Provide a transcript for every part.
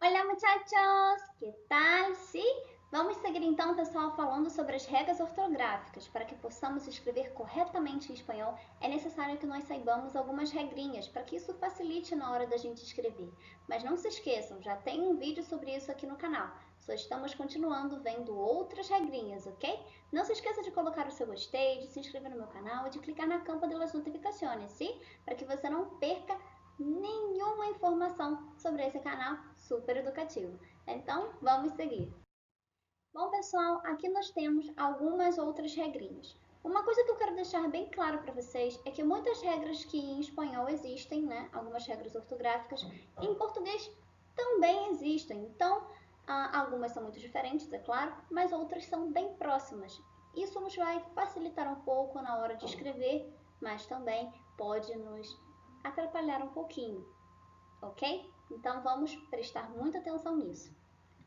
Olá, muchachos! Que tal? Sim? Vamos seguir então, pessoal, falando sobre as regras ortográficas. Para que possamos escrever corretamente em espanhol, é necessário que nós saibamos algumas regrinhas, para que isso facilite na hora da gente escrever. Mas não se esqueçam, já tem um vídeo sobre isso aqui no canal. Só estamos continuando vendo outras regrinhas, ok? Não se esqueça de colocar o seu gostei, de se inscrever no meu canal e de clicar na campanha das notificações, sim? Para que você não perca nenhuma informação sobre esse canal super educativo. Então, vamos seguir. Bom, pessoal, aqui nós temos algumas outras regrinhas. Uma coisa que eu quero deixar bem claro para vocês é que muitas regras que em espanhol existem, né, algumas regras ortográficas, em português também existem. Então, algumas são muito diferentes, é claro, mas outras são bem próximas. Isso nos vai facilitar um pouco na hora de escrever, mas também pode nos atrapalhar um pouquinho, ok? Então vamos prestar muita atenção nisso.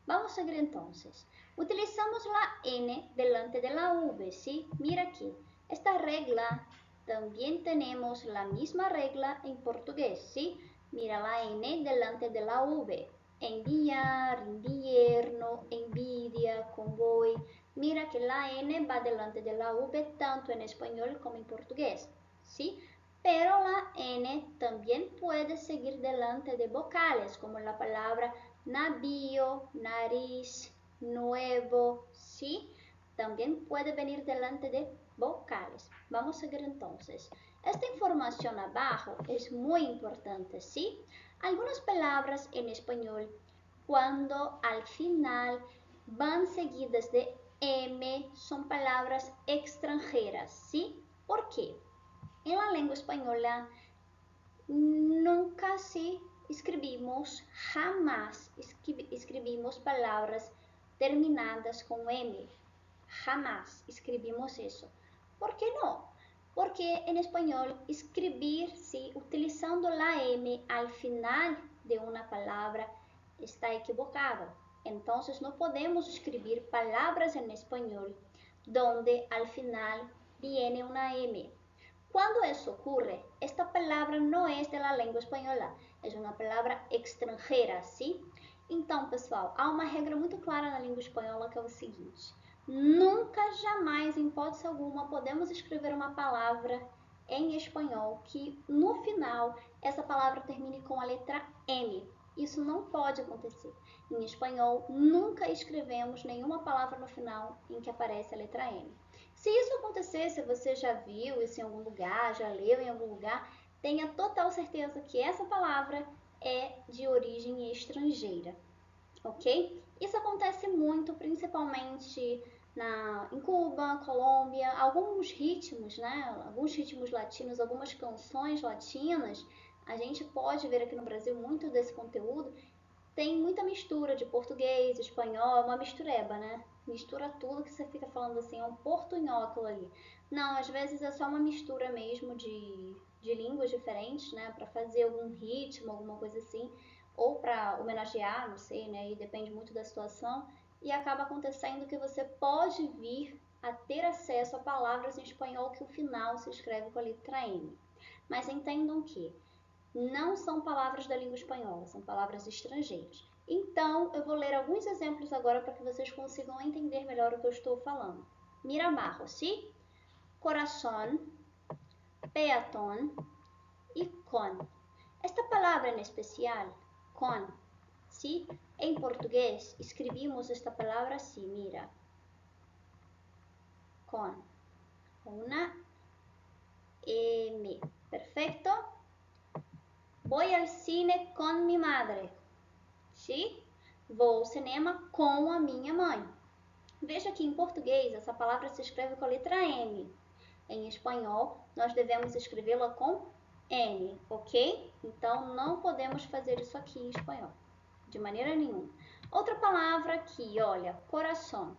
Vamos seguir entonces. Utilizamos la N delante de la V, ¿sí? Mira aquí. Esta regla también tenemos la misma regla en portugués, ¿sí? Mira la N delante de la V. Enviar, invierno, envidia, convoy. Mira que la N va delante de la V tanto en español como en portugués, ¿sí? Pero la N también puede seguir delante de vocales, como la palabra navío, nariz, nuevo, ¿sí? También puede venir delante de vocales. Vamos a seguir entonces. Esta información abajo es muy importante, ¿sí? Algunas palabras en español, cuando al final van seguidas de M, son palabras extranjeras, ¿sí? ¿Por qué? En la lengua española nunca se escribimos, jamás escribimos palabras terminadas con M. Jamás escribimos eso. ¿Por qué no? Porque en español escribir, ¿sí? Utilizando la M al final de una palabra está equivocado. Entonces no podemos escribir palabras en español donde al final viene una M. Cuando eso ocurre, esta palabra no es de la lengua espanhola, é uma palavra extranjera, ¿sí? Então, pessoal, há uma regra muito clara na língua espanhola que é o seguinte: nunca, jamais, em hipótese alguma, podemos escrever uma palavra em espanhol que no final essa palavra termine com a letra M. Isso não pode acontecer. Em espanhol, nunca escrevemos nenhuma palavra no final em que aparece a letra M. Se isso acontecer, se você já viu isso em algum lugar, já leu em algum lugar, tenha total certeza que essa palavra é de origem estrangeira, ok? Isso acontece muito, principalmente em Cuba, Colômbia, alguns ritmos, né? Alguns ritmos latinos, algumas canções latinas, a gente pode ver aqui no Brasil muito desse conteúdo, tem muita mistura de português, espanhol, uma mistureba, né? Mistura tudo que você fica falando assim, é um portunhol ali. Não, às vezes é só uma mistura mesmo de línguas diferentes, né? Para fazer algum ritmo, alguma coisa assim, ou para homenagear, não sei, né? E depende muito da situação. E acaba acontecendo que você pode vir a ter acesso a palavras em espanhol que o final se escreve com a letra M. Mas entendam que não são palavras da língua espanhola, são palavras estrangeiras. Então, eu vou ler alguns exemplos agora para que vocês consigam entender melhor o que eu estou falando. Mira abajo, ¿sí? Corazón, peatón y con. Esta palabra en especial, con, ¿sí? En portugués escribimos esta palabra así, mira. Con. Una M. ¿Perfecto? Voy al cine con mi madre. ¿Sí? Vou ao cinema com a minha mãe. Veja que em português essa palavra se escreve com a letra M. Em espanhol, nós devemos escrevê-la com N, ok? Então, não podemos fazer isso aqui em espanhol, de maneira nenhuma. Outra palavra aqui, olha, coração.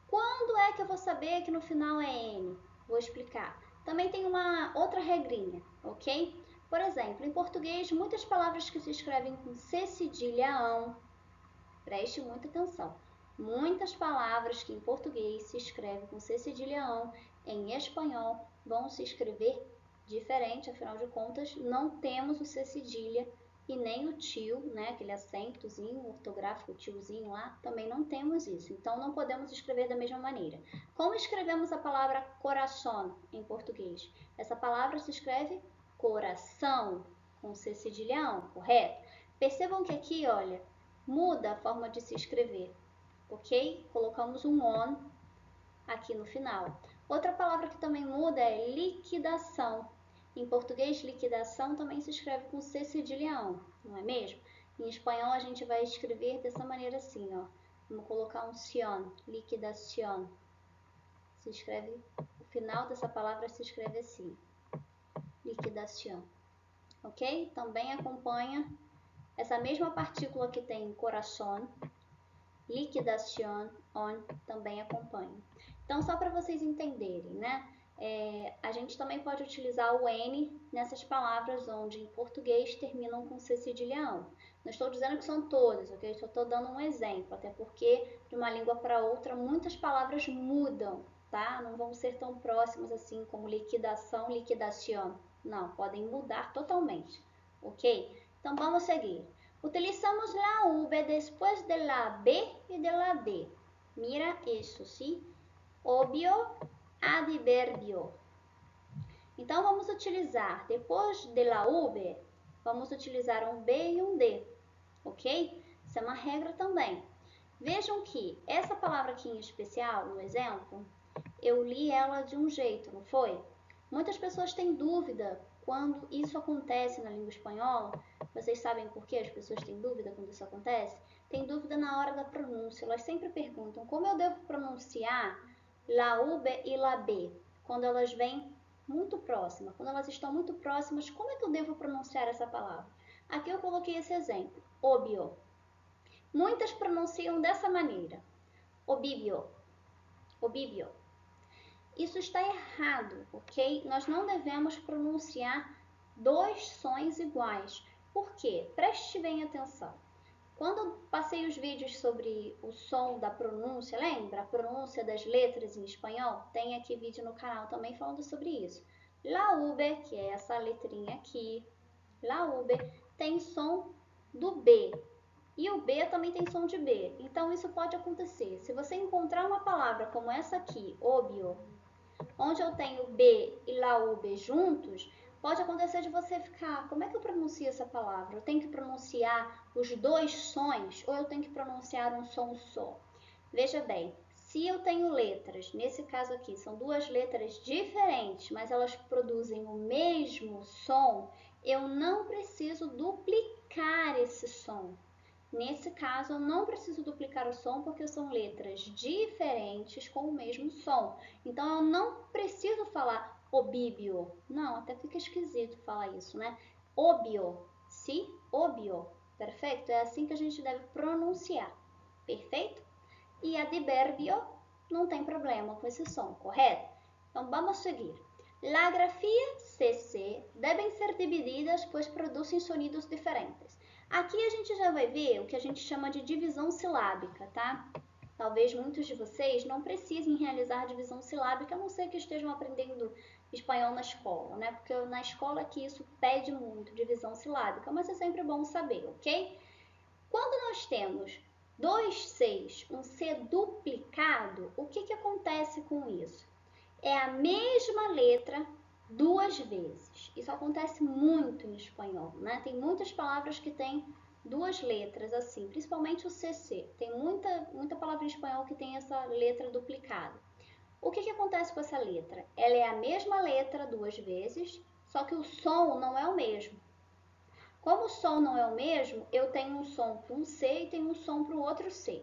Quando é que eu vou saber que no final é N? Vou explicar. Também tem uma outra regrinha, ok? Por exemplo, em português, muitas palavras que se escrevem com C cedilha ão, preste muita atenção. Muitas palavras que em português se escrevem com C cedilha ão, em espanhol vão se escrever diferente, afinal de contas, não temos o C cedilha e nem o tio, né, aquele acentozinho ortográfico, tiozinho lá, também não temos isso. Então, não podemos escrever da mesma maneira. Como escrevemos a palavra coração em português? Essa palavra se escreve coração, com C cedilhão, correto? Percebam que aqui, olha, muda a forma de se escrever, ok? Colocamos um on aqui no final. Outra palavra que também muda é liquidação. Em português, liquidação também se escreve com C cedilhão, não é mesmo? Em espanhol, a gente vai escrever dessa maneira assim, ó. Vamos colocar um sion, liquidación. Se escreve, o final dessa palavra se escreve assim, liquidación. Ok? Também acompanha essa mesma partícula que tem em coração, liquidación, on, também acompanha. Então, só para vocês entenderem, né? A gente também pode utilizar o N nessas palavras onde em português terminam com C cedilhão. Não estou dizendo que são todas, ok? Só estou dando um exemplo, até porque de uma língua para outra muitas palavras mudam, tá? Não vão ser tão próximas assim como liquidação, liquidación. Não, podem mudar totalmente, ok? Então, vamos seguir. Utilizamos la V después de la B y de la D. Mira eso, ¿sí? Obvio, advérbio. Então, vamos utilizar, depois de la V, vamos utilizar um B e um D, ok? Isso é uma regra também. Vejam que essa palavra aqui em especial, no exemplo, eu li ela de um jeito, não foi? Muitas pessoas têm dúvida quando isso acontece na língua espanhola. Vocês sabem por que as pessoas têm dúvida quando isso acontece? Tem dúvida na hora da pronúncia. Elas sempre perguntam como eu devo pronunciar la V e la B, quando elas vêm muito próximas. Quando elas estão muito próximas, como é que eu devo pronunciar essa palavra? Aqui eu coloquei esse exemplo, obvio. Muitas pronunciam dessa maneira, obvio, obvio. Isso está errado, ok? Nós não devemos pronunciar dois sons iguais. Por quê? Preste bem atenção. Quando eu passei os vídeos sobre o som da pronúncia, lembra? A pronúncia das letras em espanhol? Tem aqui vídeo no canal também falando sobre isso. La V, que é essa letrinha aqui, la V, tem som do B. E o B também tem som de B. Então, isso pode acontecer. Se você encontrar uma palavra como essa aqui, obvio, onde eu tenho B e la V juntos, pode acontecer de você ficar, como é que eu pronuncio essa palavra? Eu tenho que pronunciar os dois sons ou eu tenho que pronunciar um som só? Veja bem, se eu tenho letras, nesse caso aqui, são duas letras diferentes, mas elas produzem o mesmo som, eu não preciso duplicar esse som. Nesse caso, eu não preciso duplicar o som porque são letras diferentes com o mesmo som. Então, eu não preciso falar obíbio. Não, até fica esquisito falar isso, né? Obvio, sim? Obvio. Perfeito? É assim que a gente deve pronunciar. Perfeito? E advérbio não tem problema com esse som, correto? Então, vamos seguir. La grafia CC devem ser divididas, pois produzem sonidos diferentes. Aqui a gente já vai ver o que a gente chama de divisão silábica, tá? Talvez muitos de vocês não precisem realizar divisão silábica, a não ser que estejam aprendendo espanhol na escola, né? Porque na escola aqui isso pede muito, divisão silábica, mas é sempre bom saber, ok? Quando nós temos dois Cs, um C duplicado, o que acontece com isso? É a mesma letra duas vezes. Isso acontece muito em espanhol, né? Tem muitas palavras que têm duas letras assim, principalmente o CC. Tem muita palavra em espanhol que tem essa letra duplicada. O que acontece com essa letra? Ela é a mesma letra duas vezes, só que o som não é o mesmo. Como o som não é o mesmo, eu tenho um som para um C e tenho um som para o outro C.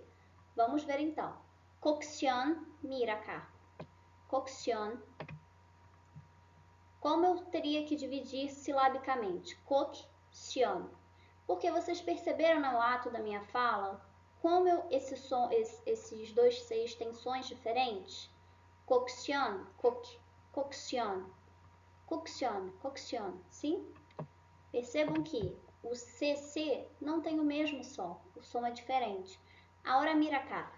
Vamos ver então. Cocción, mira cá. Cocción. Como eu teria que dividir silabicamente? Cocción. Porque vocês perceberam no ato da minha fala como esses dois Cs têm sons diferentes? Cocción, cocción, cocción, cocción, sim? Percebam que o CC não tem o mesmo som, o som é diferente. Agora mira cá,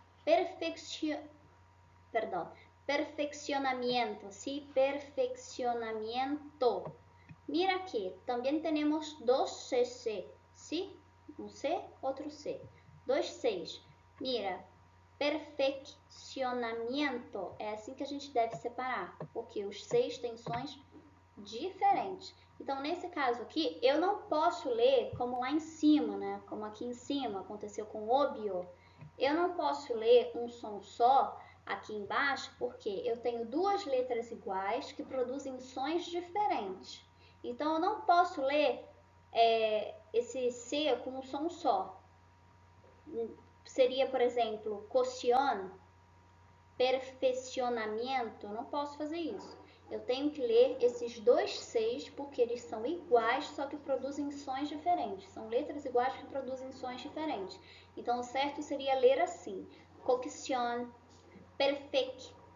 perfeccionamiento, ¿sí? Perfeccionamiento. Mira que también tenemos dos CC, ¿sí? Um C, outro C. 2 Cs. Mira, perfeccionamento é assim que a gente deve separar, porque os Cs têm sons diferentes. Então, nesse caso aqui, eu não posso ler como lá em cima, né? Como aqui em cima aconteceu com obvio. Eu não posso ler um som só aqui embaixo, porque eu tenho duas letras iguais que produzem sons diferentes. Então, eu não posso ler esse C com um som só. Seria, por exemplo, caution, perfeccionamento. Eu não posso fazer isso. Eu tenho que ler esses dois Cs porque eles são iguais, só que produzem sons diferentes. São letras iguais que produzem sons diferentes. Então, o certo seria ler assim: caution,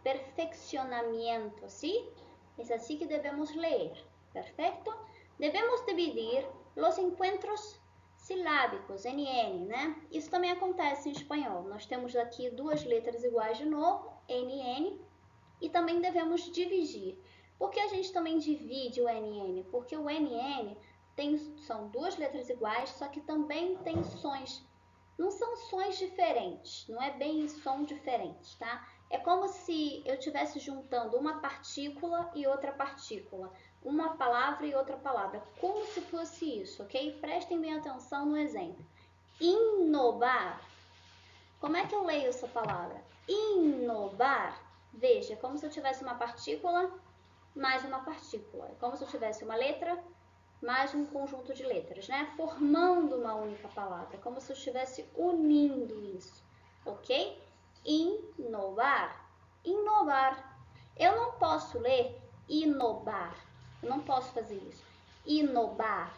perfeccionamento, ¿sí? Es así que debemos leer, ¿perfecto? Debemos dividir los encuentros silábicos, NN, né? Isso também acontece em espanhol. Nós temos aqui duas letras iguais de novo, NN, e também devemos dividir. Por que a gente também divide o NN? Porque o NN são duas letras iguais, só que também tem sons. Não são sons diferentes, não é bem som diferente, tá? É como se eu estivesse juntando uma partícula e outra partícula, uma palavra e outra palavra, como se fosse isso, ok? Prestem bem atenção no exemplo. Inovar. Como é que eu leio essa palavra? Inovar. Veja, é como se eu tivesse uma partícula mais uma partícula. É como se eu tivesse uma letra mais um conjunto de letras, né? Formando uma única palavra, como se eu estivesse unindo isso, ok? Inovar. Inovar. Eu não posso ler inovar. Eu não posso fazer isso. Inovar.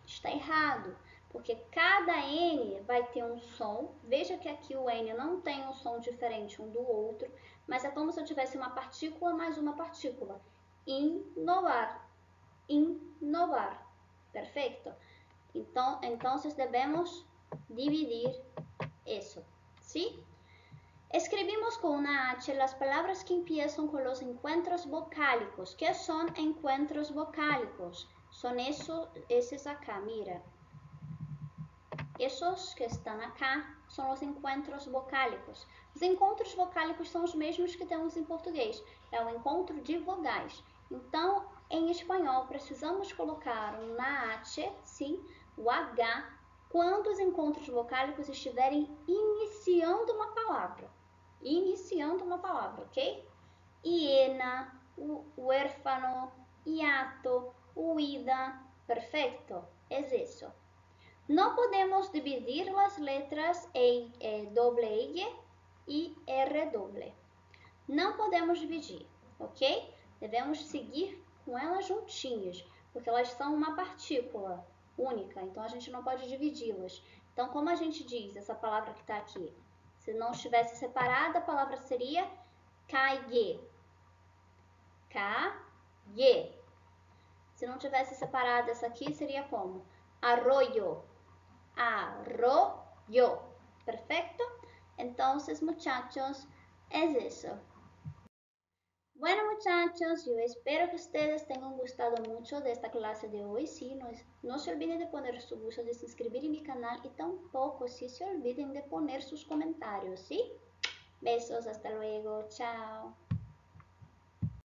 Está errado, porque cada N vai ter um som. Veja que aqui o N não tem um som diferente um do outro, mas é como se eu tivesse uma partícula mais uma partícula. Inovar. Inovar. Perfecto. Entonces debemos dividir eso, ¿sí? Escribimos con una H las palabras que empiezan con los encuentros vocálicos. ¿Qué son encuentros vocálicos? Son esos acá, mira. Esos que estão acá são os encontros vocálicos. Os encontros vocálicos são os mesmos que temos em português. É o encontro de vogais. Então, em espanhol, precisamos colocar na H, sim, o H, quando os encontros vocálicos estiverem iniciando uma palavra. Iniciando uma palavra, ok? Hiena, huérfano, hiato, huida. Perfecto? Es eso. No podemos dividir las letras doble I e R doble. Não podemos dividir, ok? Devemos seguir com elas juntinhas, porque elas são uma partícula única, então a gente não pode dividi-las. Então, como a gente diz essa palavra que está aqui? Se não estivesse separada, a palavra seria calle. Calle. Se não tivesse separada essa aqui, seria como? Arroyo. Arroyo. ¿Perfecto? Entonces, muchachos, es eso. Bueno, muchachos, yo espero que ustedes tengan gustado mucho de esta clase de hoy. Sí, no se olviden de poner su gusto, de se inscribir en mi canal y tampoco se olviden de poner sus comentarios, ¿sí? Besos, hasta luego, chao.